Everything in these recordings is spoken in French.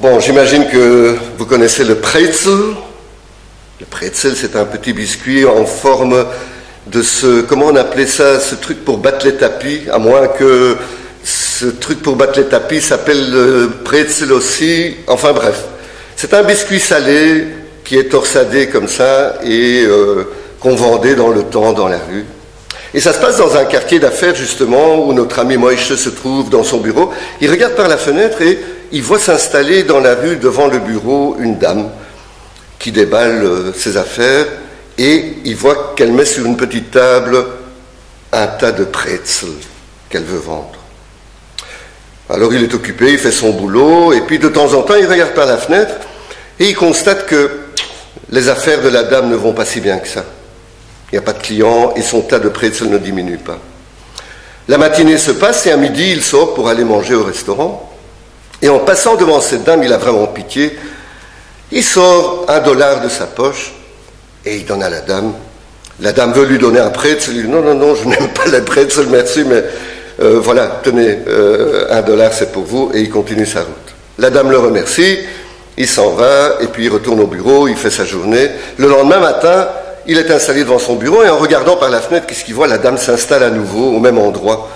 Bon, j'imagine que vous connaissez le pretzel. Le pretzel, c'est un petit biscuit en forme de ce, comment on appelait ça, ce truc pour battre les tapis, à moins que ce truc pour battre les tapis s'appelle le pretzel aussi. Enfin bref, c'est un biscuit salé qui est torsadé comme ça et qu'on vendait dans le temps dans la rue. Et ça se passe dans un quartier d'affaires justement où notre ami Moïse se trouve dans son bureau. Il regarde par la fenêtre et il voit s'installer dans la rue devant le bureau une dame qui déballe ses affaires et il voit qu'elle met sur une petite table un tas de pretzels qu'elle veut vendre. Alors il est occupé, il fait son boulot et puis de temps en temps il regarde par la fenêtre et il constate que les affaires de la dame ne vont pas si bien que ça. Il n'y a pas de clients et son tas de pretzels ne diminue pas. La matinée se passe et à midi, il sort pour aller manger au restaurant. Et en passant devant cette dame, il a vraiment pitié. Il sort $1 de sa poche et il donne à la dame. La dame veut lui donner un pretzel. Il dit non, je n'aime pas les pretzels, merci, mais voilà, tenez, $1, c'est pour vous. Et il continue sa route. La dame le remercie, il s'en va et puis il retourne au bureau, il fait sa journée. Le lendemain matin, il est installé devant son bureau et en regardant par la fenêtre, qu'est-ce qu'il voit? La dame s'installe à nouveau au même endroit.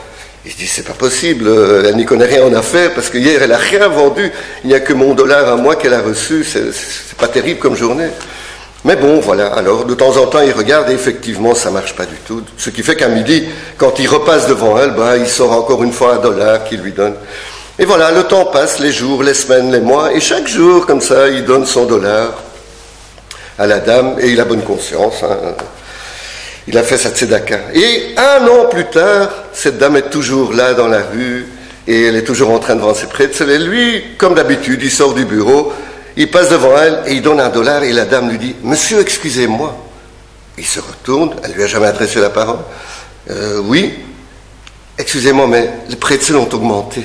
Il se dit, c'est pas possible, elle n'y connaît rien en affaires parce que hier elle a rien vendu, il n'y a que mon $1 à moi qu'elle a reçu, c'est pas terrible comme journée. Mais bon, voilà, alors de temps en temps il regarde et effectivement ça marche pas du tout. Ce qui fait qu'à midi, quand il repasse devant elle, il sort encore une fois $1 qu'il lui donne. Et voilà, le temps passe, les jours, les semaines, les mois, et chaque jour, comme ça, il donne son $. À la dame, et il a bonne conscience, il a fait sa tzedaka. Et 1 an plus tard, cette dame est toujours là dans la rue, et elle est toujours en train de vendre ses pretzels, et lui, comme d'habitude, il sort du bureau, il passe devant elle, et il donne $1, et la dame lui dit, « Monsieur, excusez-moi. » Il se retourne, elle lui a jamais adressé la parole. « Oui, excusez-moi, mais les pretzels ont augmenté. »